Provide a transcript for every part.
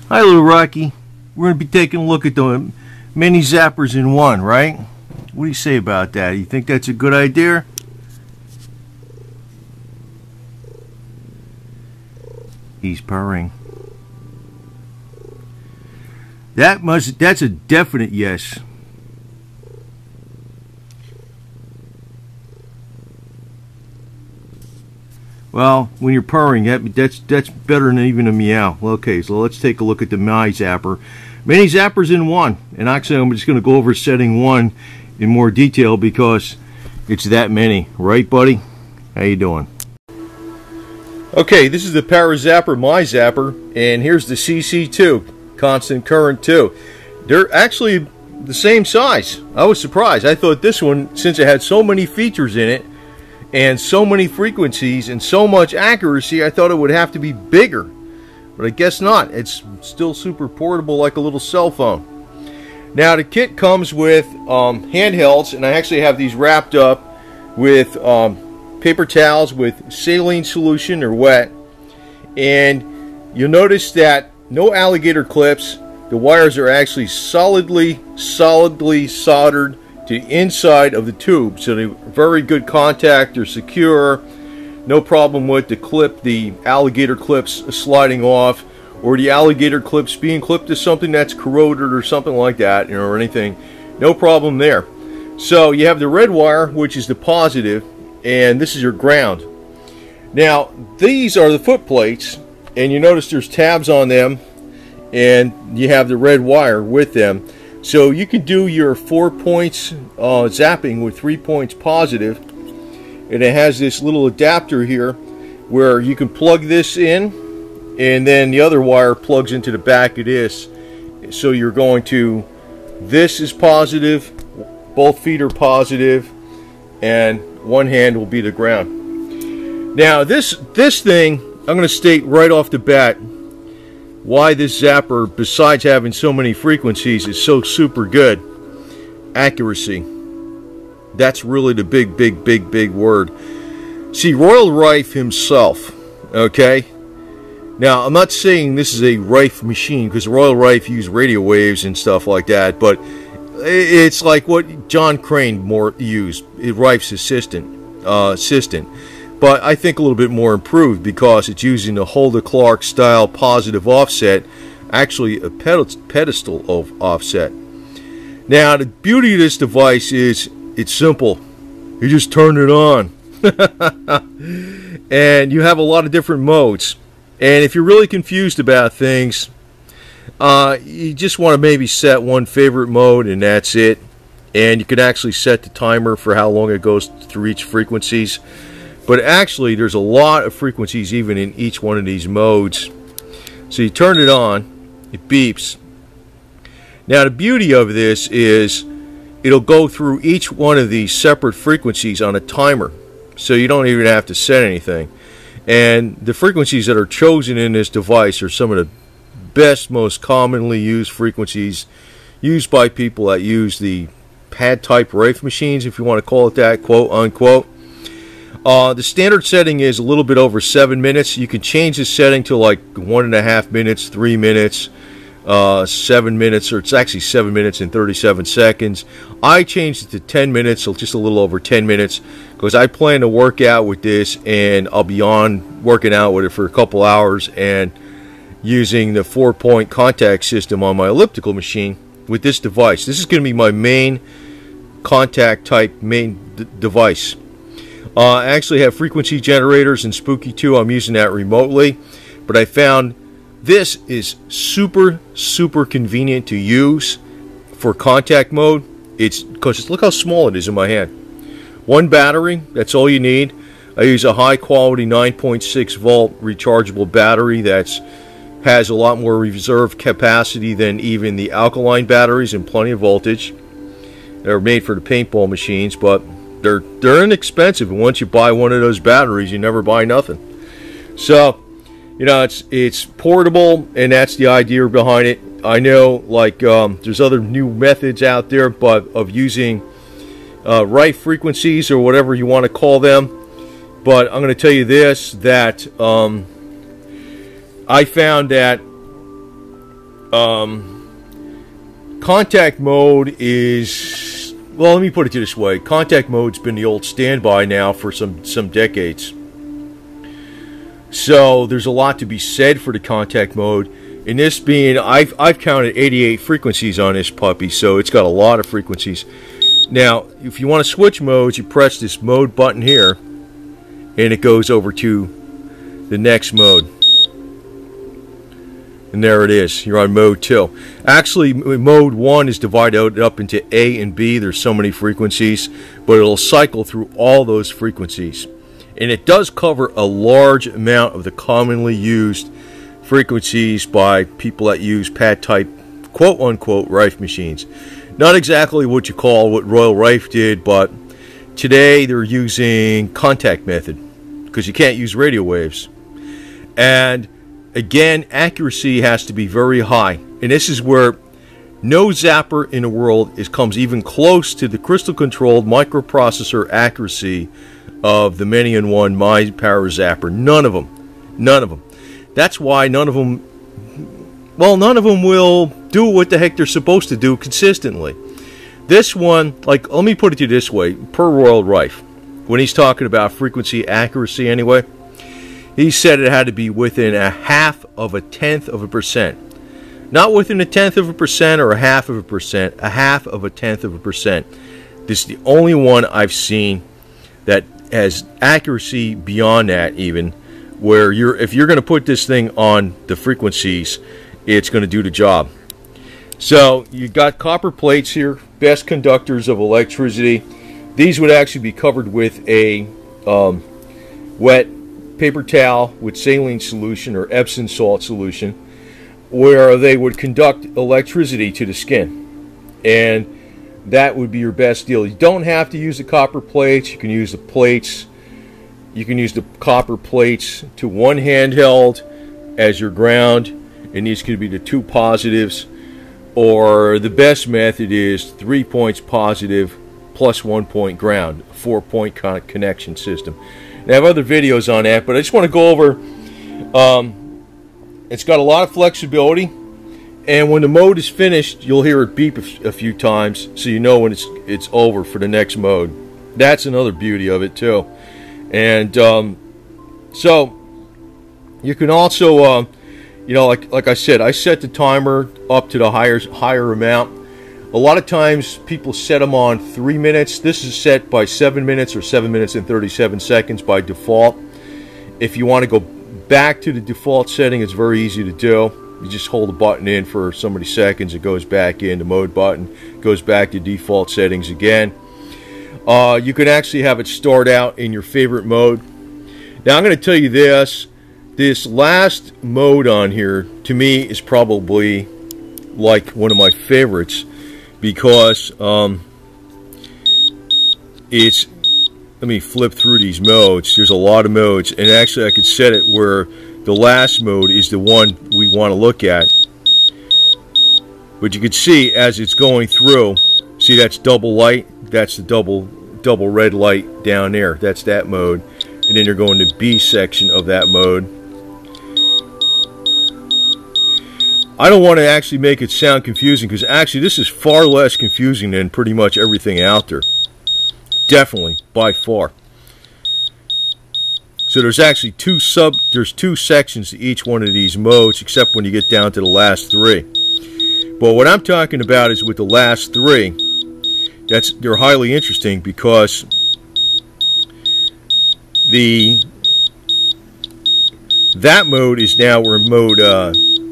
Hi, little Rocky. We're going to be taking a look at the mini zappers in one, right? What do you say about that? You think that's a good idea? He's purring. That's a definite yes. Well, when you're purring, that's better than even a meow. Okay, so let's take a look at the My Zapper. Many zappers in one, and actually I'm just going to go over setting one in more detail because it's that many, right, buddy? How you doing? Okay, this is the ParaZapper My Zapper, and here's the CC2, constant current 2. They're actually the same size. I was surprised. I thought this one, since it had so many features in it, and so many frequencies and so much accuracy, I thought it would have to be bigger, but I guess not. It's still super portable, like a little cell phone. Now the kit comes with handhelds, and I actually have these wrapped up with paper towels with saline solution or wet, and you'll notice that no alligator clips. The wires are actually solidly soldered to the inside of the tube, so they're very good contact. They're secure, no problem with the alligator clips sliding off, or the alligator clips being clipped to something that's corroded or something like that, or anything. No problem there. So you have the red wire, which is the positive, and this is your ground. Now these are the foot plates, and you notice there's tabs on them, and you have the red wire with them. So you can do your 4 points zapping with 3 points positive, and it has this little adapter here where you can plug this in, and then the other wire plugs into the back of this. So you're going to, this is positive, both feet are positive, and one hand will be the ground. Now this thing, I'm going to state right off the bat why this zapper, besides having so many frequencies, is so super good. Accuracy. That's really the big word. See, Royal Rife himself, okay? Now, I'm not saying this is a Rife machine, because Royal Rife used radio waves and stuff like that, but it's like what John Crane used, Rife's assistant. But I think a little bit more improved, because it's using the Hulda Clark style positive offset, actually a pedestal of offset. Now the beauty of this device is it's simple. You just turn it on and you have a lot of different modes, and if you're really confused about things, you just want to maybe set one favorite mode and that's it, and you can actually set the timer for how long it goes through each frequencies. But actually, there's a lot of frequencies even in each one of these modes. So you turn it on, it beeps. Now the beauty of this is it'll go through each one of these separate frequencies on a timer. So you don't even have to set anything. And the frequencies that are chosen in this device are some of the best, most commonly used frequencies used by people that use the pad type Rife machines, if you want to call it that, quote unquote. The standard setting is a little bit over 7 minutes. You can change the setting to like 1.5 minutes, 3 minutes, 7 minutes, or it's actually 7 minutes and 37 seconds. I changed it to 10 minutes, so just a little over 10 minutes, because I plan to work out with this, and I'll be on working out with it for a couple hours and using the 4-point contact system on my elliptical machine with this device. This is going to be my main contact type device. I actually have frequency generators and Spooky 2. I'm using that remotely, but I found this is super convenient to use for contact mode. It's because look how small it is in my hand. One battery, that's all you need. I use a high quality 9.6 volt rechargeable battery that has a lot more reserve capacity than even the alkaline batteries, and plenty of voltage. They're made for the paintball machines, but they're inexpensive, and once you buy one of those batteries, you never buy nothing. So, you know, it's portable, and that's the idea behind it. I know, like, there's other new methods out there, but of using Rife frequencies or whatever you want to call them. But I'm going to tell you this, that I found that Contact mode is, well, let me put it this way. Contact mode's been the old standby now for some decades. So there's a lot to be said for the contact mode. And this being, I've counted 88 frequencies on this puppy, so it's got a lot of frequencies. Now, if you want to switch modes, you press this mode button here, and it goes over to the next mode. And there it is. You're on mode 2. Actually, mode 1 is divided up into A and B. There's so many frequencies, but it'll cycle through all those frequencies. And it does cover a large amount of the commonly used frequencies by people that use pad-type, quote-unquote, Rife machines. Not exactly what you call what Royal Rife did, but today they're using contact method because you can't use radio waves. And again, accuracy has to be very high, and this is where no zapper in the world comes even close to the crystal-controlled microprocessor accuracy of the many-in-one My ParaZapper. None of them. That's why none of them will do what the heck they're supposed to do consistently. This one, like, let me put it to you this way, per Royal Rife, when he's talking about frequency accuracy anyway, he said it had to be within 0.1%. Not within 0.1% or 0.5%, 0.1%. This is the only one I've seen that has accuracy beyond that, even, where if you're going to put this thing on the frequencies, it's going to do the job. So you've got copper plates here, best conductors of electricity. These would actually be covered with a wet paper towel with saline solution or Epsom salt solution, where they would conduct electricity to the skin, and that would be your best deal. You don't have to use the copper plates. You can use the plates. You can use the copper plates to one handheld as your ground, and these could be the 2 positives, or the best method is 3 points positive plus 1 point ground, a 4-point connection system. And I have other videos on that, but I just want to go over, it's got a lot of flexibility, and when the mode is finished, you'll hear it beep a few times, so you know when it's over for the next mode. That's another beauty of it too. And so you can also, you know, like I said, I set the timer up to the higher amount. A lot of times people set them on 3 minutes. This is set by 7 minutes or 7 minutes and 37 seconds by default. If you want to go back to the default setting, it's very easy to do. You just hold the button in for so many seconds, it goes back in, the mode button goes back to default settings again. You can actually have it start out in your favorite mode. Now I'm going to tell you this last mode on here to me is probably like one of my favorites, because it's, let me flip through these modes. There's a lot of modes, and actually I could set it where the last mode is the one we want to look at. But you can see as it's going through, see that's double light, that's the double red light down there, that's that mode, and then you're going to B section of that mode. I don't want to actually make it sound confusing, because actually this is far less confusing than pretty much everything out there. Definitely, by far. So there's actually two sections to each one of these modes, except when you get down to the last 3. But what I'm talking about is with the last 3, they're highly interesting, because that mode is now we're in mode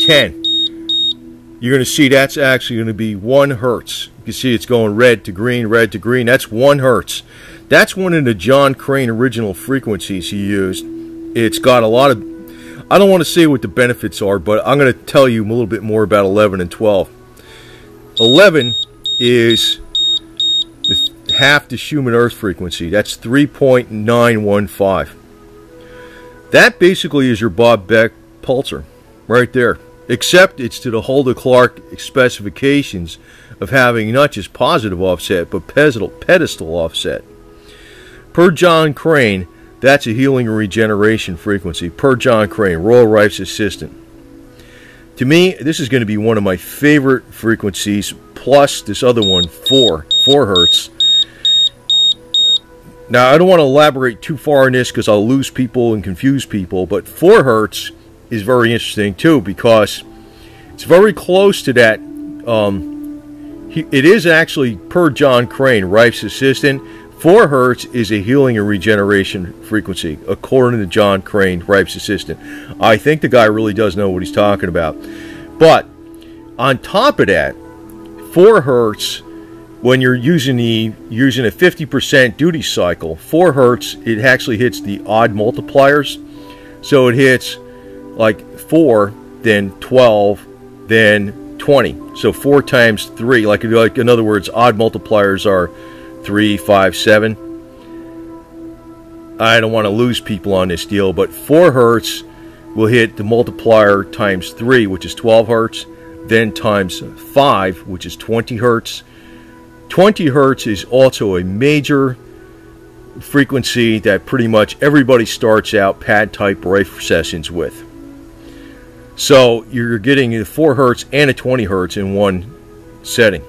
10. You're going to see that's actually going to be 1 hertz. You can see it's going red to green, red to green. That's 1 hertz. That's one of the John Crane original frequencies he used. It's got a lot of, I don't want to say what the benefits are, but I'm going to tell you a little bit more about 11 and 12. 11 is half the Schumann Earth frequency. That's 3.915. That basically is your Bob Beck pulsar right there. Except it's to the Hulda Clark specifications of having not just positive offset, but pedestal offset. Per John Crane, that's a healing and regeneration frequency. Per John Crane, Royal Rife's assistant. To me, this is going to be one of my favorite frequencies, plus this other one, 4 hertz. Now, I don't want to elaborate too far on this because I'll lose people and confuse people, but 4 hertz is very interesting too because it's very close to that. It is actually, per John Crane, Rife's assistant, 4 hertz is a healing and regeneration frequency, according to John Crane, Rife's assistant. I think the guy really does know what he's talking about. But on top of that, 4 hertz, when you're using a 50% duty cycle, 4 hertz, it actually hits the odd multipliers. So it hits like 4, then 12, then 20. So 4 times 3, like in other words, odd multipliers are 3, 5, 7. I don't want to lose people on this deal, but 4 hertz will hit the multiplier times 3, which is 12 hertz, then times 5, which is 20 hertz. 20 hertz is also a major frequency that pretty much everybody starts out pad type Rife sessions with. So you're getting a 4 hertz and a 20 hertz in one setting.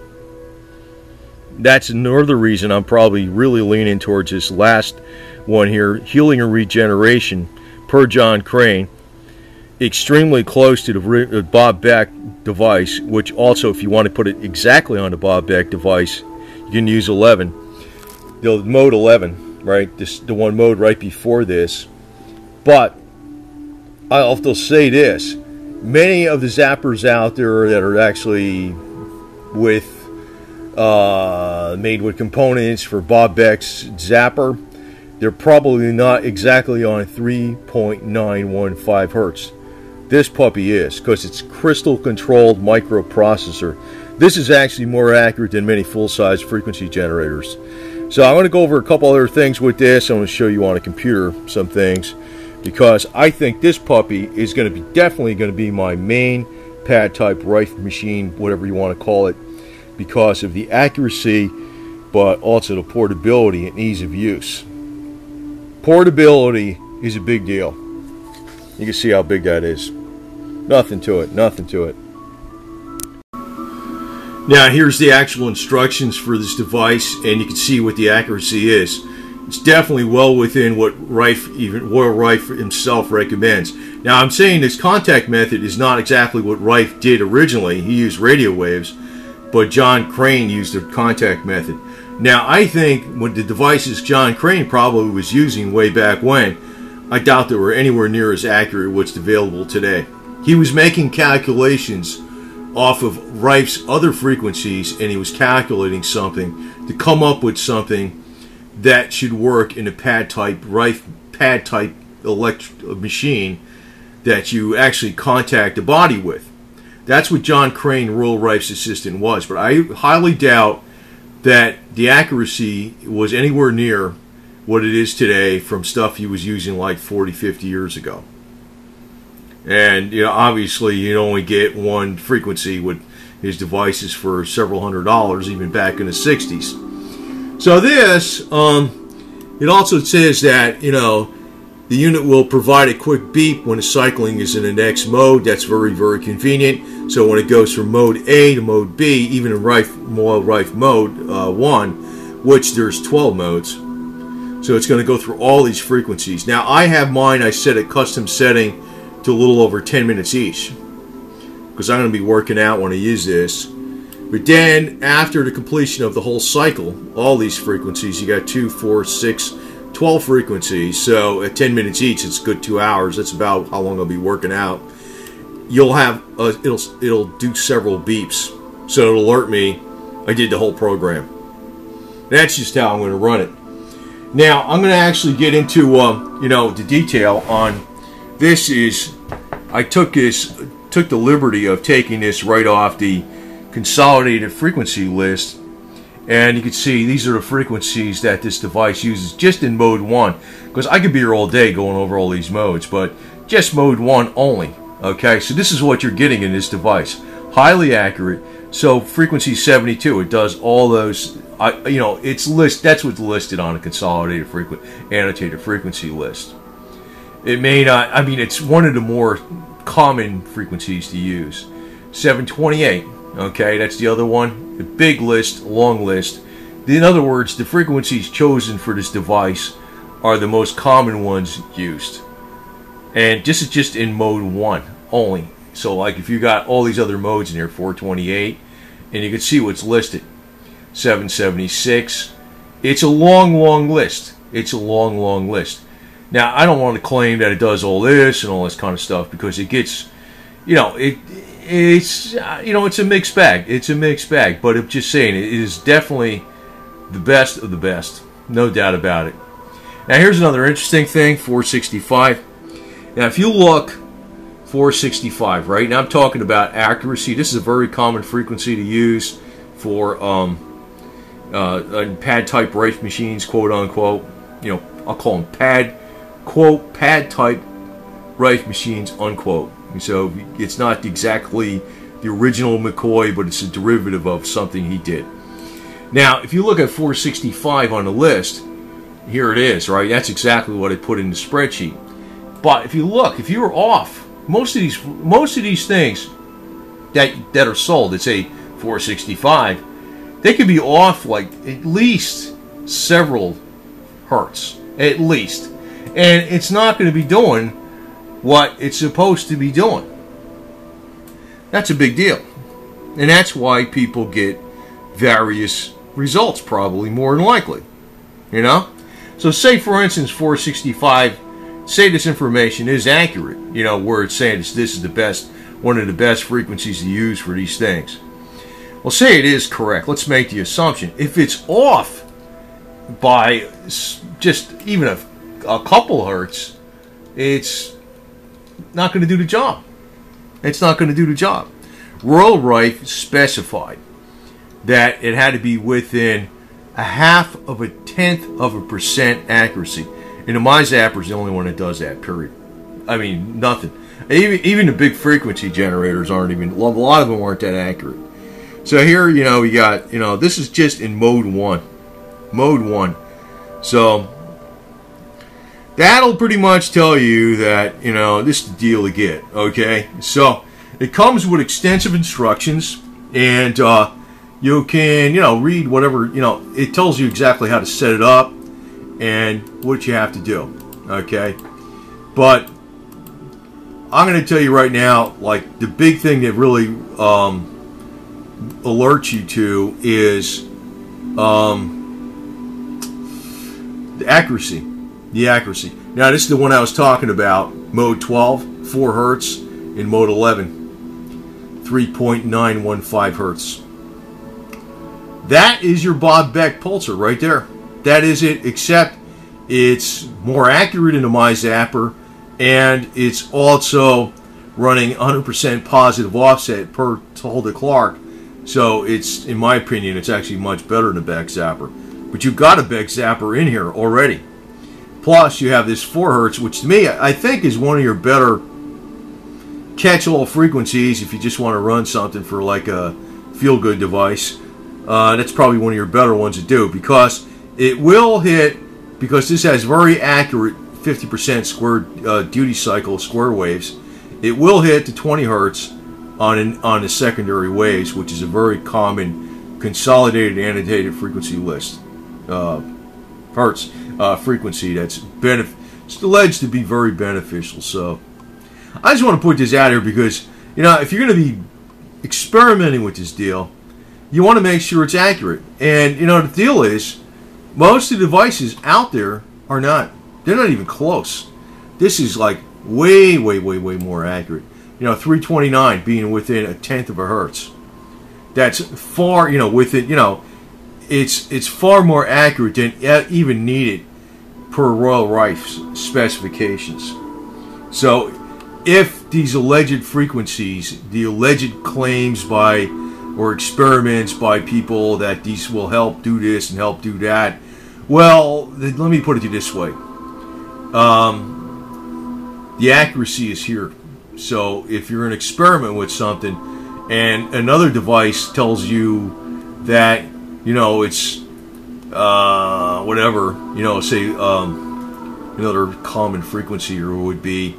That's another reason I'm probably really leaning towards this last one here, healing and regeneration, per John Crane. Extremely close to the Bob Beck device, which also, if you want to put it exactly on the Bob Beck device, you can use 11. The mode 11, right? The one mode right before this. But I'll have to say this. Many of the zappers out there that are actually made with components for Bob Beck's Zapper, they're probably not exactly on 3.915 hertz. This puppy is, because it's crystal controlled microprocessor. This is actually more accurate than many full-size frequency generators. So I'm going to go over a couple other things with this. I'm going to show you on a computer some things, because I think this puppy is going to be definitely going to be my main pad type Rife machine, whatever you want to call it, because of the accuracy, but also the portability and ease of use. Portability is a big deal. You can see how big that is. Nothing to it, nothing to it. Now here's the actual instructions for this device, and you can see what the accuracy is. It's definitely well within what Rife himself recommends. Now I'm saying this contact method is not exactly what Rife did originally. He used radio waves, but John Crane used the contact method. Now I think when the devices John Crane probably was using way back when, I doubt they were anywhere near as accurate as what's available today. He was making calculations off of Rife's other frequencies, and he was calculating something to come up with something that should work in a pad type Rife pad type machine that you actually contact the body with. That's what John Crane, Royal Rife's assistant, was. But I highly doubt that the accuracy was anywhere near what it is today from stuff he was using like 40, 50 years ago. And you know, obviously you only get one frequency with his devices for several $100s, even back in the 60s. So this, it also says that, you know, the unit will provide a quick beep when the cycling is in the next mode. That's very, very convenient. So when it goes from mode A to mode B, even in Rife mode 1, which there's 12 modes, so it's going to go through all these frequencies. Now I have mine, I set a custom setting to a little over 10 minutes each, because I'm going to be working out when I use this. But then after the completion of the whole cycle, all these frequencies, you got 2, 4, 6, 12 frequencies. So at 10 minutes each, it's a good 2 hours. That's about how long I'll be working out. You'll have it'll do several beeps, so it'll alert me I did the whole program. That's just how I'm going to run it. Now I'm going to actually get into you know, the detail on this. Is I took the liberty of taking this right off the consolidated frequency list, and you can see these are the frequencies that this device uses just in mode 1, because I could be here all day going over all these modes, but just mode 1 only. Okay, so this is what you're getting in this device. Highly accurate. So frequency 72, it does all those. You know, it's that's what's listed on a consolidated annotated frequency list. It may not, I mean, it's one of the more common frequencies to use. 728, okay, that's the other one. The big list, long list. In other words, the frequencies chosen for this device are the most common ones used. And this is just in mode 1 only. So like if you got all these other modes in here, 428, and you can see what's listed. 776. It's a long list. It's a long list. Now, I don't want to claim that it does all this and all this kind of stuff, because it gets, you know, it's a mixed bag. It's a mixed bag, but I'm just saying it is definitely the best of the best, no doubt about it. Now, here's another interesting thing, 465. Now, if you look, 465, right? Now, I'm talking about accuracy. This is a very common frequency to use for pad-type Rife machines, quote-unquote. You know, I'll call them pad-type Rife machines, unquote. So it's not exactly the original McCoy, but it's a derivative of something he did. Now, if you look at 465 on the list, here it is, right? That's exactly what I put in the spreadsheet. But if you look, if you're off, most of these things that are sold, that say 465, they could be off like at least several hertz, at least. And it's not going to be doing what it's supposed to be doing. That's a big deal. And that's why people get various results, probably, more than likely. You know? So say, for instance, 465, say this information is accurate, you know, where it's saying this is the best, one of the best frequencies to use for these things. Well, say it is correct. Let's make the assumption. If it's off by just even a couple hertz, it's not going to do the job. It's not going to do the job. Royal Rife specified that it had to be within 0.1% accuracy. And the ParaZapper is the only one that does that, period. I mean, nothing. Even the big frequency generators aren't even, a lot of them aren't that accurate. So here, you know, we got, you know, this is just in mode 1. Mode 1. So that'll pretty much tell you that, you know, this is the deal to get, okay? So it comes with extensive instructions, and you can, you know, read whatever, you know, it tells you exactly how to set it up and what you have to do, okay? But I'm going to tell you right now, like, the big thing that really alerts you to is the accuracy. The accuracy. Now, this is the one I was talking about, mode 12, 4 hertz, in mode 11, 3.915 hertz. That is your Bob Beck pulsar right there. That is it, except it's more accurate in the ParaZapper, and it's also running 100% positive offset per Hulda Clark. So it's, in my opinion, it's actually much better than a Beck Zapper. But you've got a Beck Zapper in here already. Plus, you have this 4 hertz, which to me, I think is one of your better catch-all frequencies if you just want to run something for like a feel-good device. That's probably one of your better ones to do, because it will hit, because this has very accurate 50% square duty cycle square waves. It will hit to 20 hertz on the secondary waves, which is a very common consolidated annotated frequency list. Hertz frequency that's it's alleged to be very beneficial. So I just want to put this out here because, you know, if you're going to be experimenting with this deal, you want to make sure it's accurate. And, you know, the deal is, most of the devices out there are not. They're not even close. This is like way more accurate. You know, 329 being within 1/10 of a hertz. That's far, you know, within, you know, it's far more accurate than even needed per Royal Rife's specifications. So if these alleged frequencies, the alleged claims by, or experiments by people that these will help do this and help do that, well, let me put it to you this way. The accuracy is here. So if you're going to experiment with something and another device tells you that, you know, it's whatever, you know, say another common frequency, or would be,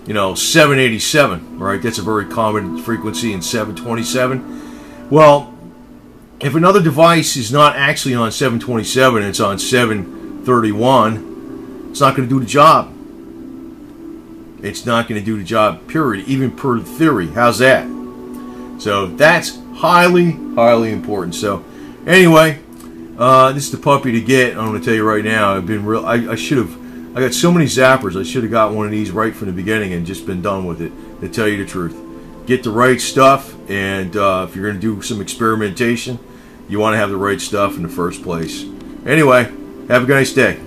you know, 787, right? That's a very common frequency in 727. Well, if another device is not actually on 727, it's on 731, it's not going to do the job. It's not going to do the job, period, even per theory. How's that? So that's highly, highly important. So anyway, this is the puppy to get. I'm going to tell you right now, I've been real. I should have. I got so many zappers. I should have got one of these right from the beginning and just been done with it. To tell you the truth, get the right stuff, and if you're going to do some experimentation, you want to have the right stuff in the first place. Anyway, have a nice day.